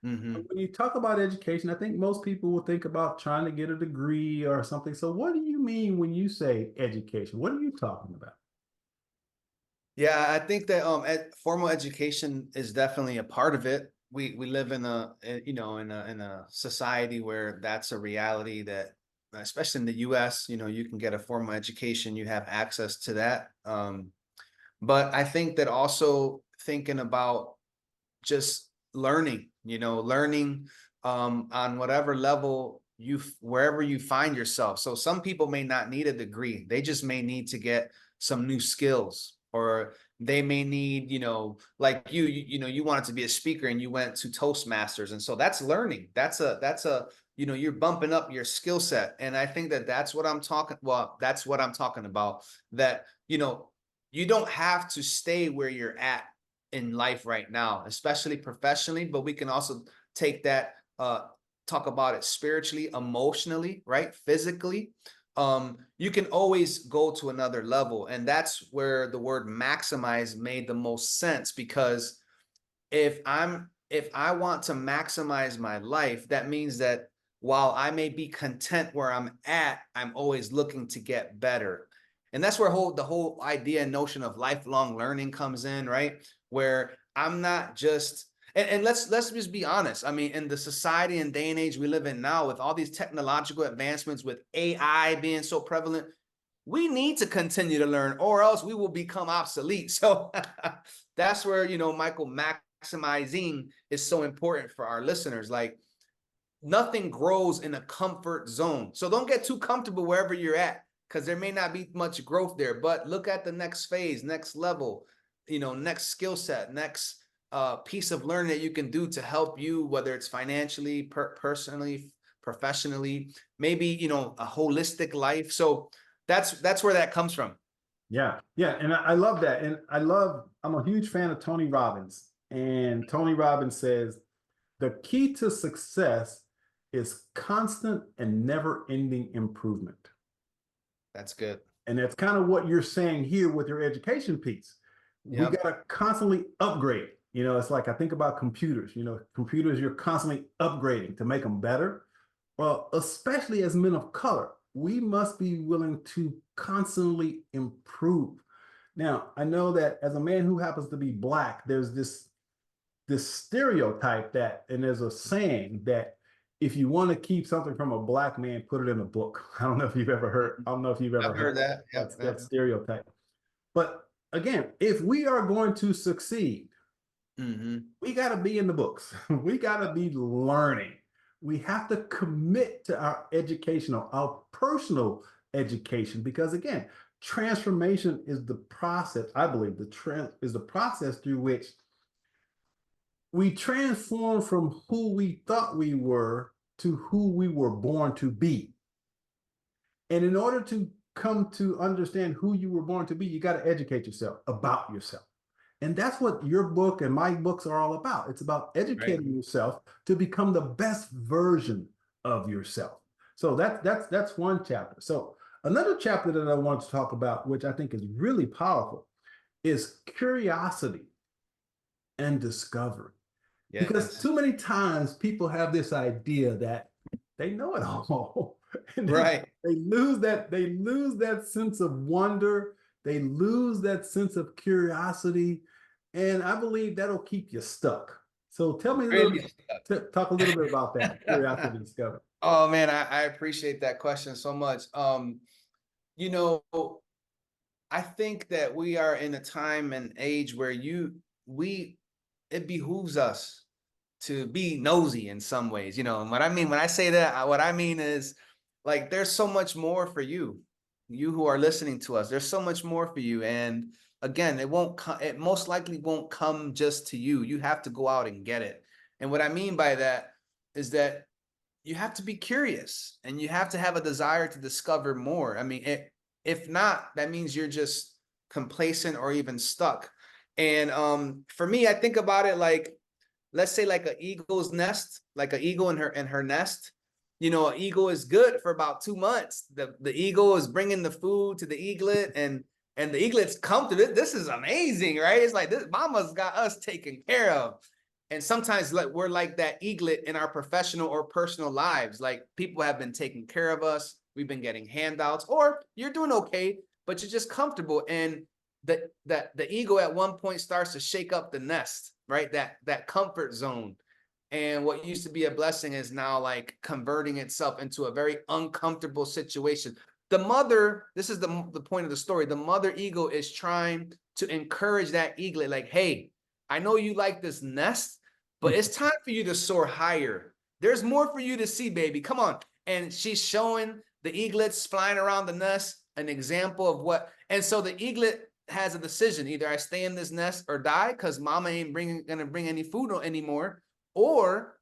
mm-hmm. When you talk about education, I think most people will think about trying to get a degree or something. So what do you mean when you say education? What are you talking about? Yeah, I think that formal education is definitely a part of it. We live in you know, in a society where that's a reality that, especially in the US, you know, you can get a formal education, you have access to that. But I think that also thinking about just learning, you know, learning on whatever level wherever you find yourself. So some people may not need a degree. They just may need to get some new skills, or they may need, you know, like you know, you wanted to be a speaker and you went to Toastmasters. And so that's learning. That's a, you know, you're bumping up your skill set. And I think that that's what I'm talking. Well, that's what I'm talking about, that, you know, you don't have to stay where you're at in life right now, especially professionally, but we can also take that, talk about it spiritually, emotionally, right? Physically. You can always go to another level. And that's where the word maximize made the most sense, because if I want to maximize my life, that means that while I may be content where I'm at, I'm always looking to get better. And that's where the whole idea and notion of lifelong learning comes in, right? Where I'm not just, and let's just be honest. I mean, in the society and day and age we live in now, with all these technological advancements, with AI being so prevalent, we need to continue to learn, or else we will become obsolete. So that's where, you know, Michael, maximizing is so important for our listeners. Like, nothing grows in a comfort zone. So don't get too comfortable wherever you're at, because there may not be much growth there. But look at the next phase, next level, you know, next skill set, next piece of learning that you can do to help you, whether it's financially, personally, professionally, maybe, you know, a holistic life. So that's where that comes from. Yeah, yeah, and I love that, and I'm a huge fan of Tony Robbins, and Tony Robbins says the key to success is constant and never-ending improvement, That's good. and that's kind of what you're saying here with your education piece. We Yep. got to constantly upgrade. You know, it's like I think about computers. You know, computers you're constantly upgrading to make them better. Well, especially as men of color, we must be willing to constantly improve. Now, I know that as a man who happens to be black, there's this stereotype that, and there's a saying that if you want to keep something from a black man, put it in a book. I don't know if you've ever heard. I don't know if you've ever I've heard heard that. Yep. that stereotype. But again, if we are going to succeed, Mm-hmm. we got to be in the books. We got to be learning. We have to commit to our educational, our personal education, because again, transformation is the process. I believe is the process through which we transform from who we thought we were to who we were born to be. And in order to come to understand who you were born to be, you got to educate yourself about yourself. And that's what your book and my books are all about. It's about Right. educating yourself to become the best version of yourself. So that's one chapter. So another chapter that I want to talk about, which I think is really powerful, is curiosity and discovery. Because Yes. too many times people have this idea that they know it all. And Right. they lose that sense of wonder, they lose that sense of curiosity, and I believe that'll keep you stuck. So tell me a little Really. bit, talk a little bit about that curiosity discovery. Oh man, I appreciate that question so much. You know, I think that we are in a time and age where we it behooves us to be nosy in some ways, you know. And what I mean when I say that, what I mean is like there's so much more for you, you who are listening to us. There's so much more for you, and again, it most likely won't come just to you. You have to go out and get it. And what I mean by that is that you have to be curious and you have to have a desire to discover more. I mean, if not, that means you're just complacent or even stuck. And for me, I think about it like, let's say like an eagle's nest, like an eagle in her nest. You know, an eagle is good for about 2 months. The eagle is bringing the food to the eaglet, and the eaglet's comfortable. This is amazing, right? It's like this mama's got us taken care of. And sometimes like we're like that eaglet in our professional or personal lives. Like people have been taking care of us. We've been getting handouts, or you're doing okay, but you're just comfortable. And the ego at one point starts to shake up the nest, right? That comfort zone. And what used to be a blessing is now like converting itself into a very uncomfortable situation. The mother, this is the point of the story. The mother eagle is trying to encourage that eaglet, like, hey, I know you like this nest, but it's time for you to soar higher. There's more for you to see, baby. Come on. And she's showing the eaglets flying around the nest an example of what. And so the eaglet has a decision. Either I stay in this nest or die because mama ain't gonna bring any food anymore, or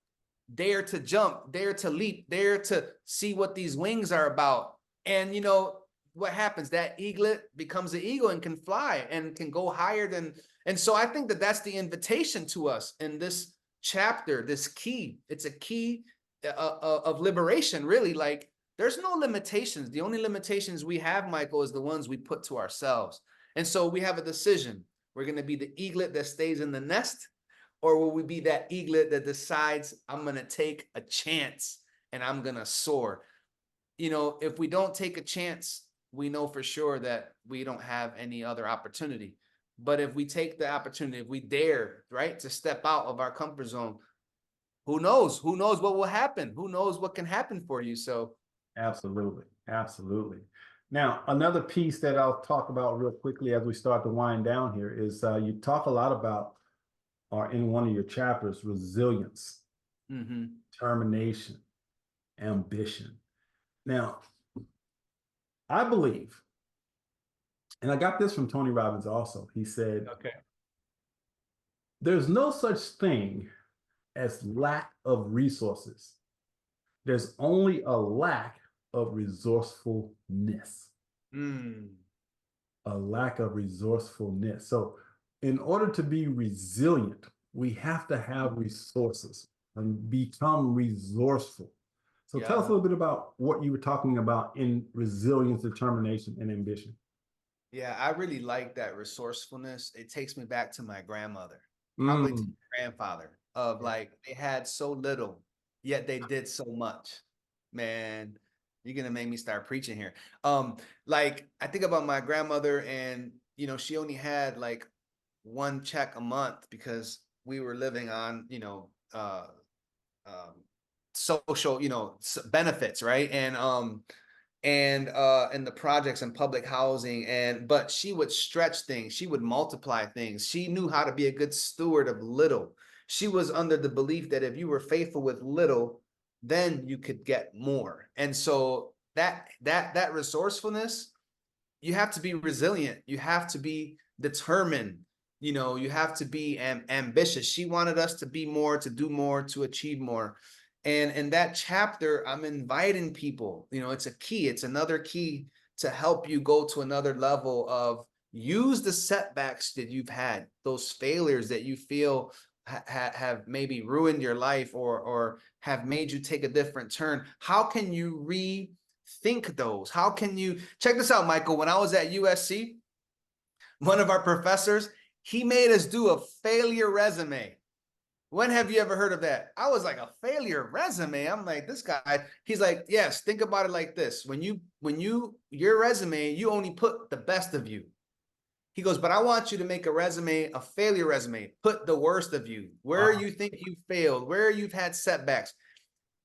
dare to jump, dare to leap, dare to see what these wings are about. And you know what happens? That eaglet becomes an eagle and can fly and can go higher than. And so I think that that's the invitation to us in this chapter, this key. It's a key of liberation, really. Like there's no limitations. The only limitations we have, Michael, is the ones we put to ourselves. And so we have a decision. We're going to be the eaglet that stays in the nest, or will we be that eaglet that decides I'm going to take a chance and I'm going to soar? You know, if we don't take a chance, we know for sure that we don't have any other opportunity. But if we take the opportunity, if we dare, right, to step out of our comfort zone, who knows? Who knows what will happen? Who knows what can happen for you? So, Absolutely. Absolutely. Now, another piece that I'll talk about real quickly as we start to wind down here is you talk a lot about, or in one of your chapters, resilience, determination, ambition. Now, I believe, and I got this from Tony Robbins also. He said, okay. there's no such thing as lack of resources. There's only a lack of resourcefulness. A lack of resourcefulness. So, in order to be resilient, we have to have resources and become resourceful. So, tell us a little bit about what you were talking about in resilience, determination, and ambition. Yeah, I really like that resourcefulness. It takes me back to my grandmother, probably to my grandfather, of like they had so little, yet they did so much. Man, you're gonna make me start preaching here. Like I think about my grandmother, and you know, she only had like one check a month because we were living on, social, benefits, right? And the projects and public housing, but she would stretch things, she would multiply things, she knew how to be a good steward of little. She was under the belief that if you were faithful with little, then you could get more. And so that resourcefulness, you have to be resilient, you have to be determined, you have to be ambitious. She wanted us to be more, to do more, to achieve more. And in that chapter, I'm inviting people, it's a key, it's another key to help you go to another level of use the setbacks that you've had, those failures that you feel have maybe ruined your life or have made you take a different turn. How can you rethink those? How can you check this out, Michael? When I was at USC, one of our professors, he made us do a failure resume. When have you ever heard of that? I was like, a failure resume. I'm like, this guy, he's like, yes, think about it like this. Your resume, you only put the best of you. He goes, but I want you to make a resume, a failure resume. Put the worst of you, where Wow. you think you failed, where you've had setbacks.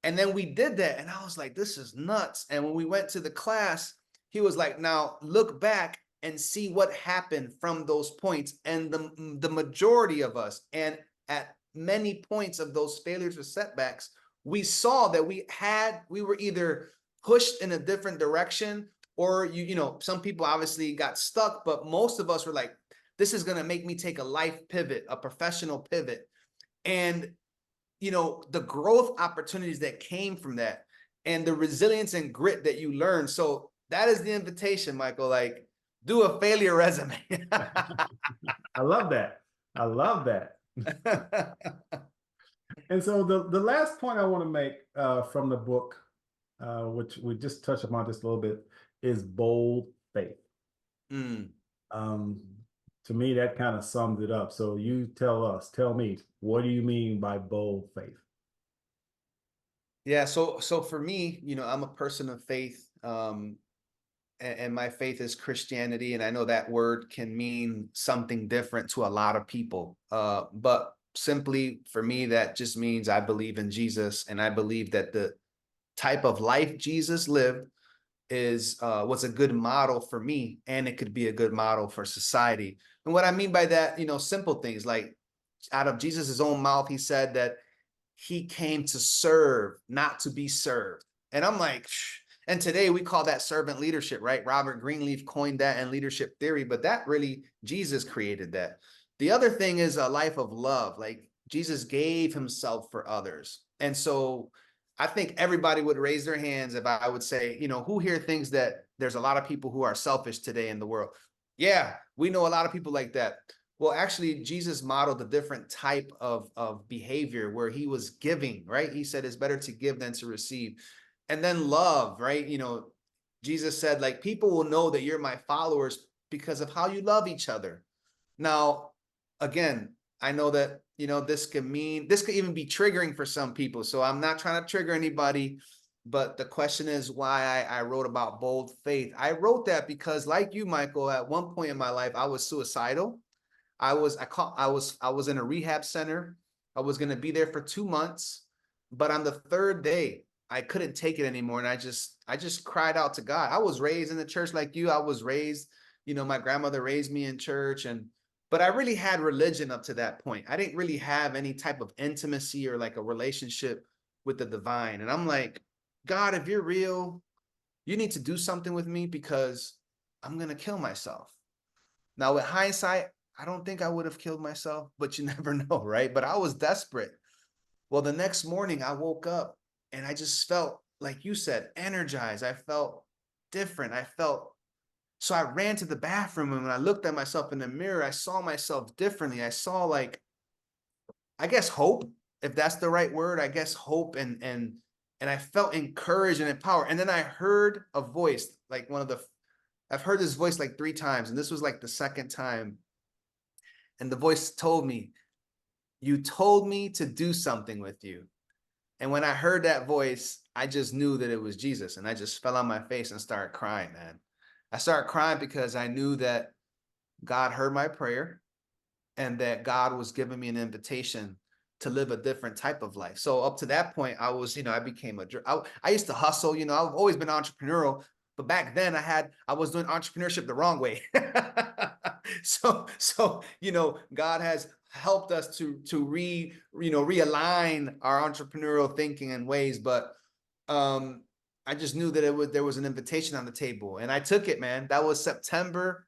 And then we did that. And I was like, this is nuts. And when we went to the class, he was like, now look back and see what happened from those points. And the majority of us, and at many points of those failures or setbacks, we saw that we were either pushed in a different direction, or some people obviously got stuck, but most of us were like, this is going to make me take a life pivot, a professional pivot. And the growth opportunities that came from that, and the resilience and grit that you learn. So that is the invitation, Michael. Like, do a failure resume. I love that. I love that. And so the last point I want to make from the book, which we just touched upon just a little bit, is bold faith. Mm. Um, to me, that kind of sums it up. So you tell me, what do you mean by bold faith? Yeah. So for me, I'm a person of faith. And my faith is Christianity. And I know that word can mean something different to a lot of people. But simply for me, that just means I believe in Jesus, and I believe that the type of life Jesus lived was a good model for me, and it could be a good model for society. And what I mean by that, simple things like, out of Jesus's own mouth, he said that he came to serve, not to be served. And I'm like, psh. And today we call that servant leadership, right? Robert Greenleaf coined that in leadership theory, but that really, Jesus created that. The other thing is a life of love. Like, Jesus gave himself for others. And so I think everybody would raise their hands if I would say, who here thinks that there's a lot of people who are selfish today in the world? Yeah, we know a lot of people like that. Well, actually, Jesus modeled a different type of behavior where he was giving, right? He said it's better to give than to receive. And then love, right? Jesus said, like, people will know that you're my followers because of how you love each other. Now, again, I know that, this could even be triggering for some people. So I'm not trying to trigger anybody, but the question is why I wrote about bold faith. I wrote that because, like you, Michael, at one point in my life, I was suicidal. I was in a rehab center. I was going to be there for 2 months, but on the third day, I couldn't take it anymore. And I just cried out to God. I was raised in the church like you. I was raised, my grandmother raised me in church, but I really had religion up to that point. I didn't really have any type of intimacy or like a relationship with the divine. And I'm like, God, if you're real, you need to do something with me, because I'm going to kill myself. Now, with hindsight, I don't think I would have killed myself, but you never know, right? But I was desperate. Well, the next morning I woke up and I just felt, like you said, energized. I felt different. So I ran to the bathroom, and when I looked at myself in the mirror, I saw myself differently. I saw, like, I guess hope, if that's the right word, I guess hope, and I felt encouraged and empowered. And then I heard a voice, like I've heard this voice like 3 times, and this was like the second time. And the voice told me, you told me to do something with you. And when I heard that voice, I just knew that it was Jesus. And I just fell on my face and started crying, man. I started crying because I knew that God heard my prayer, and that God was giving me an invitation to live a different type of life. So up to that point, I was, I became I used to hustle, I've always been entrepreneurial, but back then I was doing entrepreneurship the wrong way. So, God has helped us to realign our entrepreneurial thinking and ways. But, I just knew that there was an invitation on the table, and I took it, man. That was September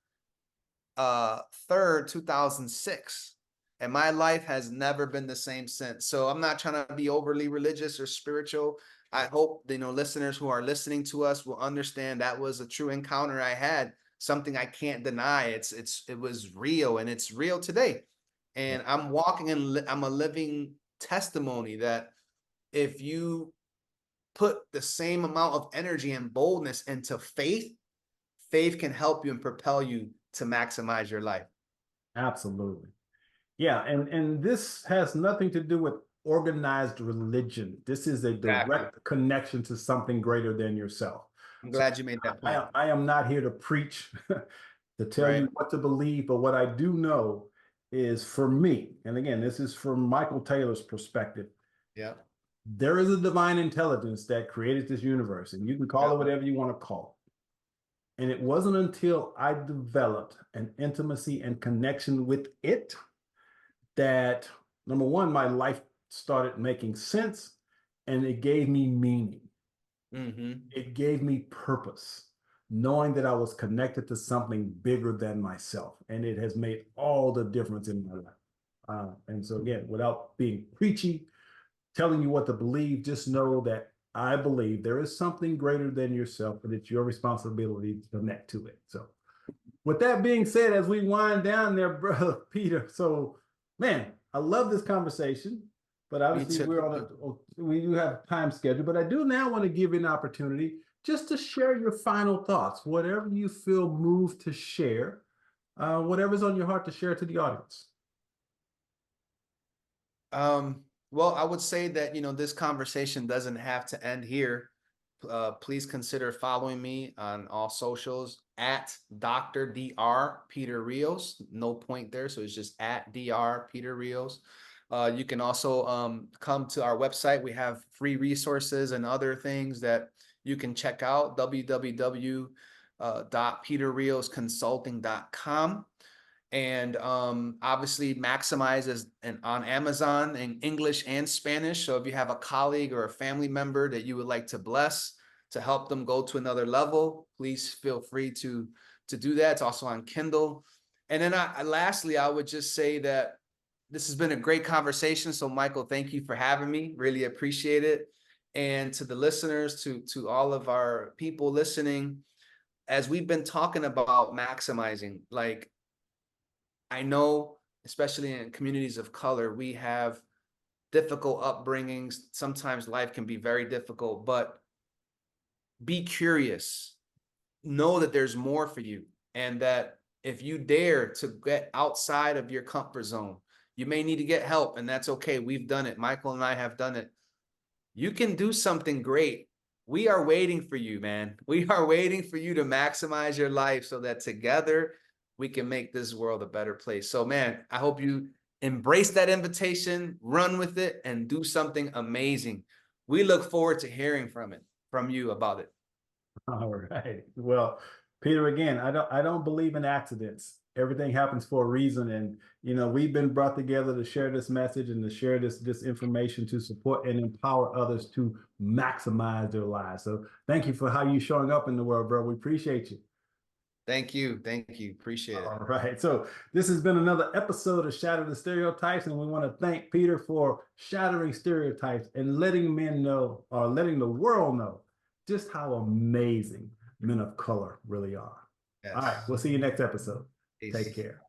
3rd, 2006. and my life has never been the same since. So I'm not trying to be overly religious or spiritual. I hope, you know, listeners who are listening to us will understand that was a true encounter I had, something I can't deny. It was real, and it's real today. Yeah, And I'm walking and I'm a living testimony that if you put the same amount of energy and boldness into faith, faith can help you and propel you to maximize your life. absolutely. Yeah, and this has nothing to do with organized religion. This is a Exactly. direct connection to something greater than yourself. I'm So glad you made that point. I am not here to preach, to tell Right. you what to believe, but what I do know is for me, and again, this is from Michael Taylor's perspective, Yeah. there is a divine intelligence that created this universe, and you can call Yeah. it whatever you want to call it. And it wasn't until I developed an intimacy and connection with it that, number one, my life started making sense and it gave me meaning. Mm-hmm. It gave me purpose, knowing that I was connected to something bigger than myself. And it has made all the difference in my life. And so, again, without being preachy, telling you what to believe, just know that I believe there is something greater than yourself, but it's your responsibility to connect to it. So, with that being said, as we wind down there, brother Peter, so man, I love this conversation, but Me obviously too. we do have time schedule. But I do now want to give you an opportunity just to share your final thoughts, whatever you feel moved to share, whatever's on your heart to share to the audience. Well, I would say that, you know, this conversation doesn't have to end here. Please consider following me on all socials at Dr. Peter Rios. No point there. So it's just at Dr. Peter Rios. You can also come to our website. We have free resources and other things that you can check out, www.peterriosconsulting.com. And obviously Maximize is on Amazon in English and Spanish. So if you have a colleague or a family member that you would like to bless to help them go to another level, please feel free to do that. It's also on Kindle. And then lastly, I would just say that this has been a great conversation. So Michael, thank you for having me. Really appreciate it. And to the listeners, to all of our people listening, as we've been talking about maximizing, like, I know, especially in communities of color, we have difficult upbringings. Sometimes life can be very difficult, but be curious. Know that there's more for you, and that if you dare to get outside of your comfort zone, you may need to get help, and that's okay. We've done it. Michael and I have done it. You can do something great. We are waiting for you, man. We are waiting for you to maximize your life so that together we can make this world a better place. So, man, I hope you embrace that invitation, run with it, and do something amazing. We look forward to hearing from you about it. All right. Well, Peter, again, I don't believe in accidents. Everything happens for a reason, and we've been brought together to share this message and to share this information to support and empower others to maximize their lives. So, thank you for how you showing up in the world, bro. We appreciate you. Thank you. Thank you. Appreciate it. All right. So this has been another episode of Shatter the Stereotypes, and we want to thank Peter for shattering stereotypes and letting men know, or letting the world know, just how amazing men of color really are. All right. Yes. We'll see you next episode. Take Peace. care.